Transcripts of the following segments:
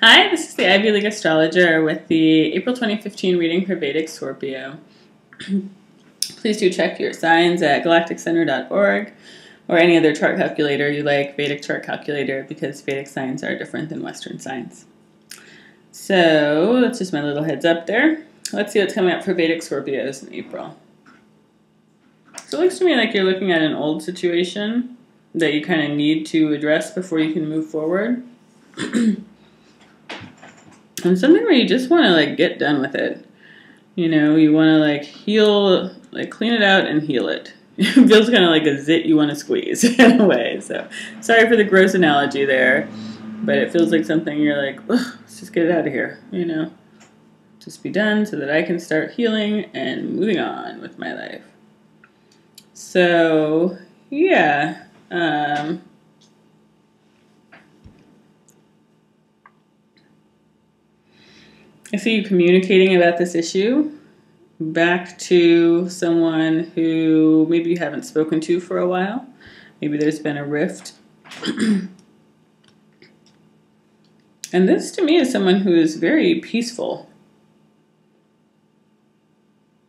Hi, this is the Ivy League astrologer with the April 2015 reading for Vedic Scorpio. Please do check your signs at galacticcenter.org or any other chart calculator you like, Vedic chart calculator, because Vedic signs are different than Western signs. So that's just my little heads up there. Let's see what's coming up for Vedic Scorpios in April. So it looks to me like you're looking at an old situation that you kind of need to address before you can move forward. And something where you just want to get done with it. You know, you want to heal, clean it out and heal it. It feels kind of like a zit you want to squeeze in a way. So sorry for the gross analogy there, but it feels like something you're like, let's just get it out of here, you know. Just be done so that I can start healing and moving on with my life. So, yeah. I see you communicating about this issue back to someone who maybe you haven't spoken to for a while. Maybe there's been a rift. And this to me is someone who is very peaceful.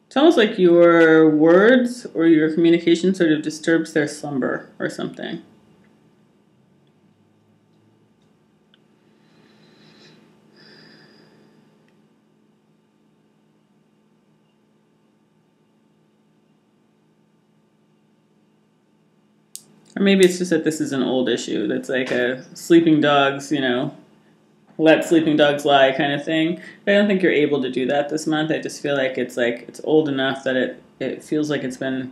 It's almost like your words or your communication sort of disturbs their slumber or something. Or maybe it's just that this is an old issue that's like a sleeping dogs, you know, let sleeping dogs lie kind of thing. But I don't think you're able to do that this month. I just feel like it's old enough that it feels like it's been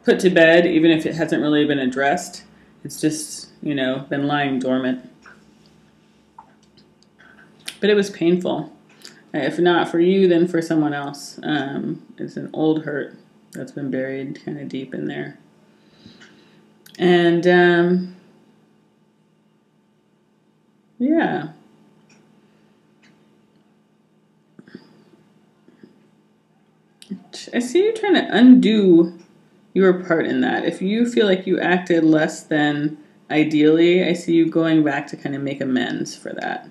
put to bed, even if it hasn't really been addressed. It's just, you know, been lying dormant. But it was painful. If not for you, then for someone else. It's an old hurt that's been buried kind of deep in there. And, yeah. I see you trying to undo your part in that. If you feel like you acted less than ideally, I see you going back to kind of make amends for that.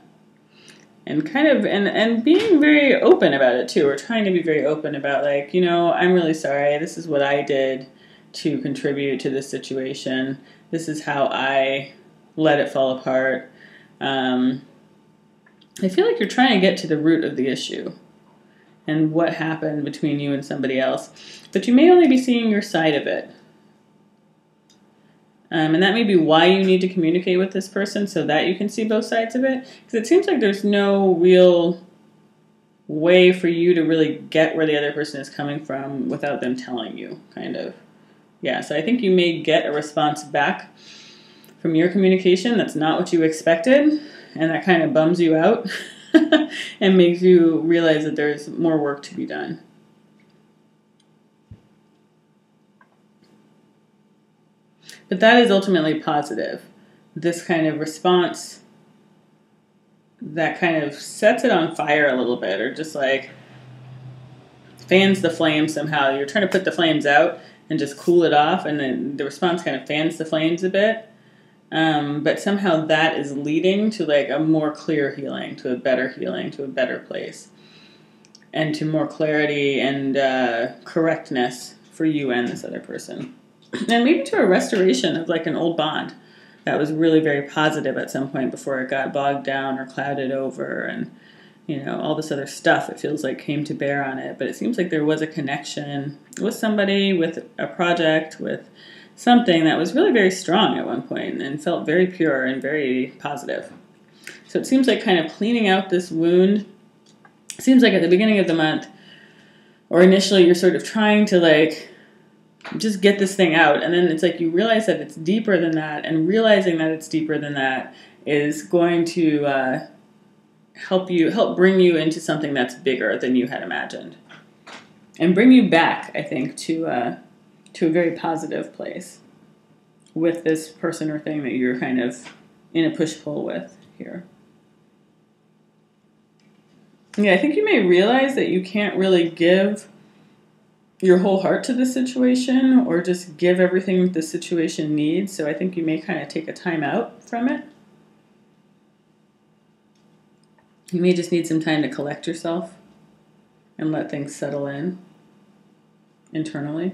And kind of, and being very open about it too, or trying to be very open about you know, I'm really sorry, this is what I did to contribute to this situation. This is how I let it fall apart. I feel like you're trying to get to the root of the issue and what happened between you and somebody else. But you may only be seeing your side of it. And that may be why you need to communicate with this person, so that you can see both sides of it. Because it seems like there's no real way for you to really get where the other person is coming from without them telling you, kind of. Yeah, so I think you may get a response back from your communication that's not what you expected, and that kind of bums you out and makes you realize that there's more work to be done. But that is ultimately positive. This kind of response that kind of sets it on fire a little bit, or just fans the flame somehow. You're trying to put the flames out and just cool it off, and then the response kind of fans the flames a bit. But somehow that is leading to a more clear healing, to a better place, and to more clarity and correctness for you and this other person. And maybe to a restoration of an old bond that was really very positive at some point before it got bogged down or clouded over, and you know, all this other stuff, it feels like, came to bear on it. But it seems like there was a connection with somebody, with a project, with something that was really very strong at one point and felt very pure and very positive. So it seems like kind of cleaning out this wound. It seems like at the beginning of the month, or initially, you're sort of trying to just get this thing out. And then it's like you realize that it's deeper than that. And realizing that it's deeper than that is going to help bring you into something that's bigger than you had imagined, and bring you back, I think, to a very positive place with this person or thing that you're kind of in a push-pull with here. Yeah, I think you may realize that you can't really give your whole heart to the situation or just give everything the situation needs. So I think you may kind of take a time out from it. You may just need some time to collect yourself and let things settle in internally.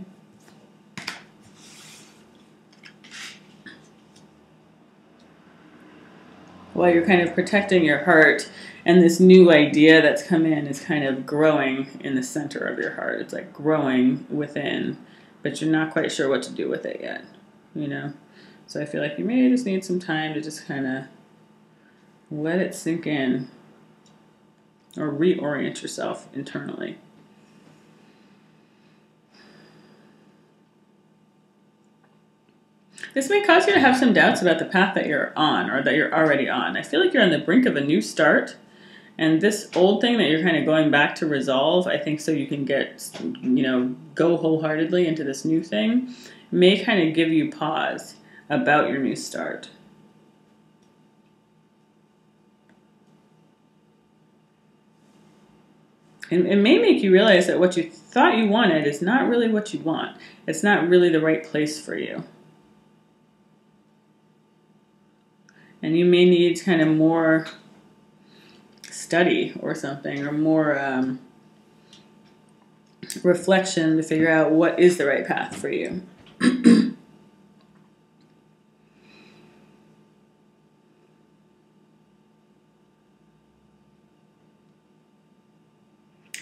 While you're kind of protecting your heart, and this new idea that's come in is kind of growing in the center of your heart. It's like growing within, but you're not quite sure what to do with it yet, you know? So I feel like you may just need some time to just kind of let it sink in or reorient yourself internally. This may cause you to have some doubts about the path that you're on or that you're already on. I feel like you're on the brink of a new start, and this old thing that you're kind of going back to resolve, I think so you can get, you know, go wholeheartedly into this new thing, may kind of give you pause about your new start. And it may make you realize that what you thought you wanted is not really what you want. It's not really the right place for you. And you may need kind of more study or something, or more reflection to figure out what is the right path for you.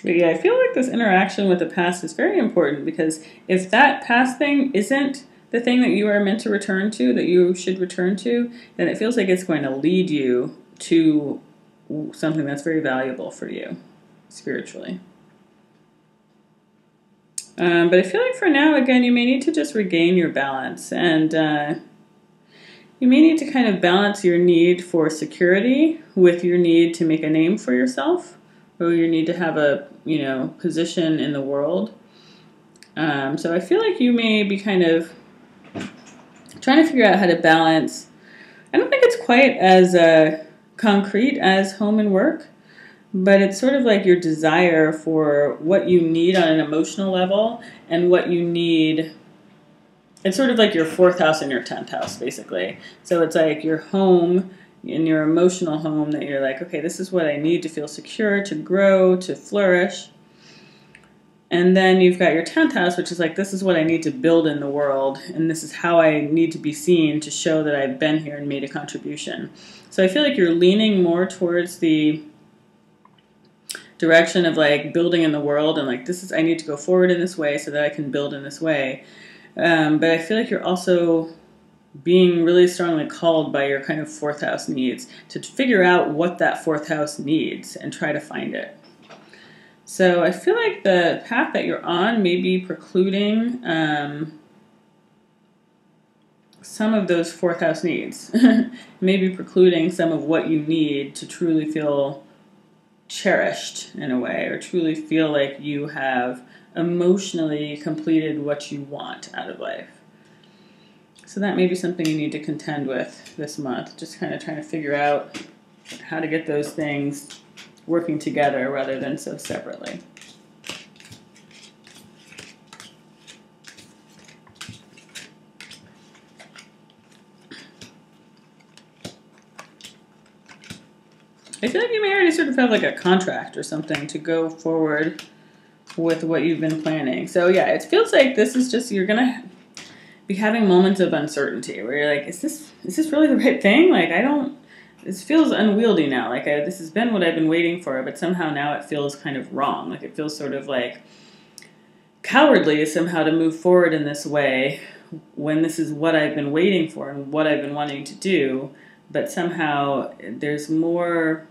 But yeah, I feel like this interaction with the past is very important, because if that past thing isn't the thing that you are meant to return to, that you should return to, then it feels like it's going to lead you to something that's very valuable for you spiritually. But I feel like for now, again, you may need to just regain your balance, and you may need to kind of balance your need for security with your need to make a name for yourself, or your need to have a, you know, position in the world. So I feel like you may be kind of trying to figure out how to balance. I don't think it's quite as concrete as home and work, but it's sort of like your desire for what you need on an emotional level and what you need. It's sort of like your 4th house and your 10th house, basically. So it's like your home, in your emotional home, that you're like, okay, this is what I need to feel secure, to grow, to flourish. And then you've got your 10th house, which is like, this is what I need to build in the world, and this is how I need to be seen to show that I've been here and made a contribution. So I feel like you're leaning more towards the direction of like building in the world, and like, this is, I need to go forward in this way so that I can build in this way. But I feel like you're also being really strongly called by your kind of 4th house needs to figure out what that 4th house needs and try to find it. So I feel like the path that you're on may be precluding some of those 4th house needs. Maybe precluding some of what you need to truly feel cherished in a way, or truly feel like you have emotionally completed what you want out of life. So that may be something you need to contend with this month, just kind of trying to figure out how to get those things working together rather than so separately. I feel like you may already sort of have like a contract or something to go forward with what you've been planning. So yeah, it feels like this is just, you're gonna be having moments of uncertainty where you're like, is this really the right thing? Like, this feels unwieldy now. Like, this has been what I've been waiting for, but somehow now it feels kind of wrong. Like, it feels sort of like cowardly somehow to move forward in this way when this is what I've been waiting for and what I've been wanting to do, but somehow there's more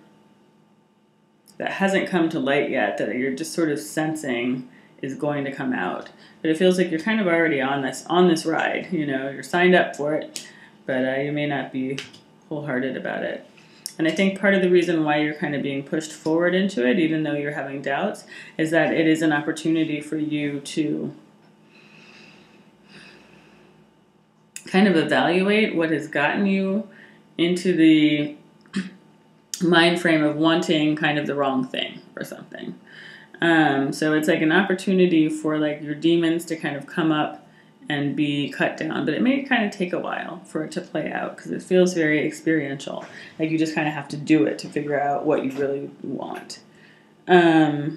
that hasn't come to light yet that you're just sort of sensing is going to come out. But it feels like you're kind of already on this ride. You know, you're signed up for it, but you may not be wholehearted about it. And I think part of the reason why you're kind of being pushed forward into it, even though you're having doubts, is that it is an opportunity for you to kind of evaluate what has gotten you into the mind frame of wanting kind of the wrong thing or something. So it's like an opportunity for like your demons to kind of come up and be cut down, but it may kind of take a while for it to play out because it feels very experiential. Like you just kind of have to do it to figure out what you really want. Yeah,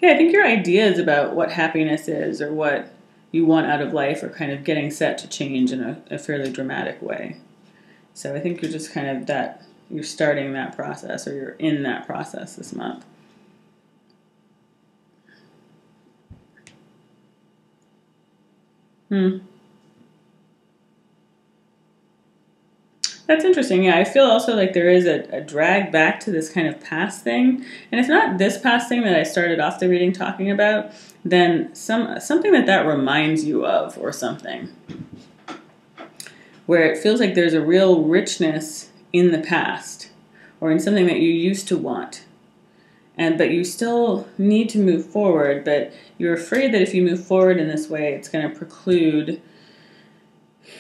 I think your ideas about what happiness is or what you want out of life are kind of getting set to change in a fairly dramatic way. So I think you're just kind of you're starting that process, or you're in that process this month. That's interesting. Yeah, I feel also like there is a drag back to this kind of past thing. And if not this past thing that I started off the reading talking about, then something that reminds you of, or something. Where it feels like there's a real richness in the past, or in something that you used to want. But you still need to move forward, but you're afraid that if you move forward in this way, it's going to preclude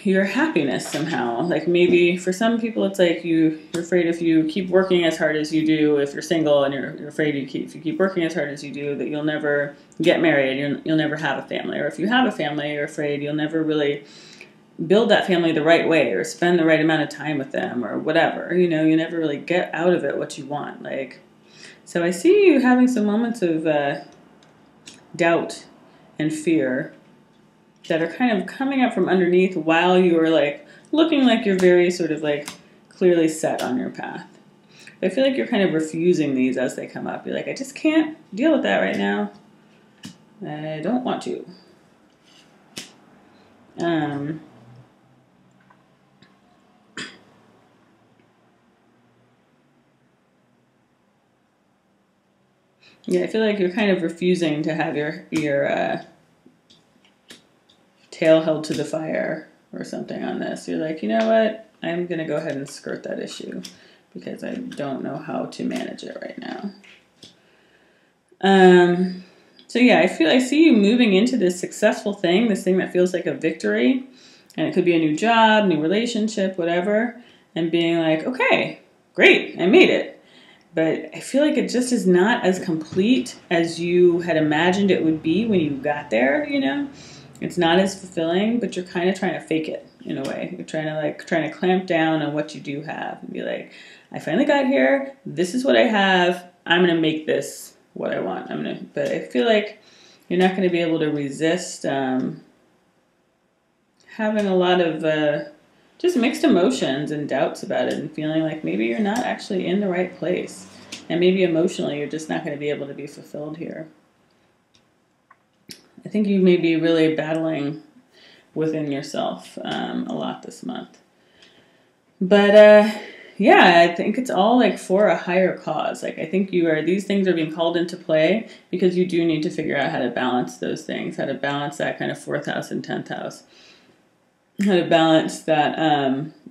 your happiness somehow. Like maybe for some people it's like you're afraid if you keep working as hard as you do, if you're single and you're afraid if you keep working as hard as you do, that you'll never get married, you'll never have a family. Or if you have a family, you're afraid you'll never really build that family the right way or spend the right amount of time with them or whatever. You never really get out of it what you want. So I see you having some moments of doubt and fear that are kind of coming up from underneath while you're looking like you're very sort of clearly set on your path. But I feel like you're kind of refusing these as they come up. You're like, I just can't deal with that right now. I don't want to. Yeah, I feel like you're kind of refusing to have your tail held to the fire or something on this. You're like, you know what? I'm going to go ahead and skirt that issue because I don't know how to manage it right now. So yeah, I see you moving into this successful thing, this thing that feels like a victory, and it could be a new job, new relationship, whatever, and being like, okay, great, I made it. But I feel like it just is not as complete as you had imagined it would be when you got there, It's not as fulfilling, but you're kind of trying to fake it in a way. You're trying to clamp down on what you do have and be like, I finally got here. This is what I have. I'm going to make this what I want. But I feel like you're not going to be able to resist having a lot of just mixed emotions and doubts about it, and feeling like maybe you're not actually in the right place. And maybe emotionally you're just not going to be able to be fulfilled here. I think you may be really battling within yourself a lot this month. But yeah, I think it's all for a higher cause. I think these things are being called into play because you do need to figure out how to balance those things, how to balance that kind of 4th house and 10th house. How to balance that,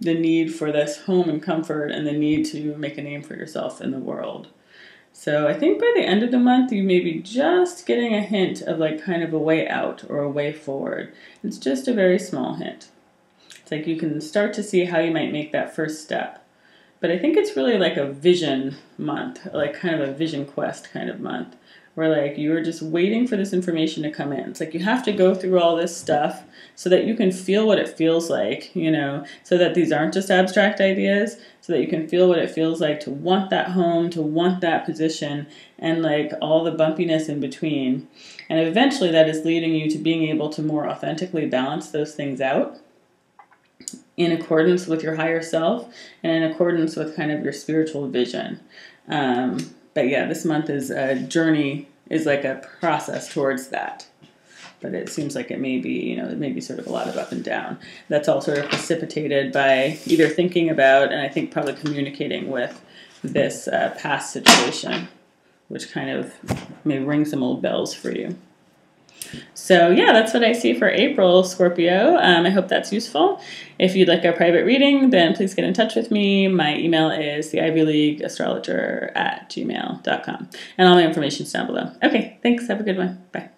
the need for this home and comfort and the need to make a name for yourself in the world. So I think by the end of the month, you may be just getting a hint of kind of a way out or a way forward. It's just a very small hint. It's you can start to see how you might make that first step. But I think it's really a vision month, kind of a vision quest kind of month, where you're just waiting for this information to come in. It's you have to go through all this stuff so that you can feel what it feels like, so that these aren't just abstract ideas, so that you can feel what it feels like to want that home, to want that position, and all the bumpiness in between. And eventually that is leading you to being able to more authentically balance those things out in accordance with your higher self and in accordance with kind of your spiritual vision. But yeah, this month is a journey, is a process towards that. But it seems like it may be, it may be sort of a lot of up and down. That's all sort of precipitated by either thinking about, and I think probably communicating with, this past situation, which kind of may ring some old bells for you. So yeah, that's what I see for April, Scorpio. I hope that's useful. If you'd like a private reading, then please get in touch with me. My email is theivyleagueastrologer@gmail.com. And all my information is down below. Okay, thanks. Have a good one. Bye.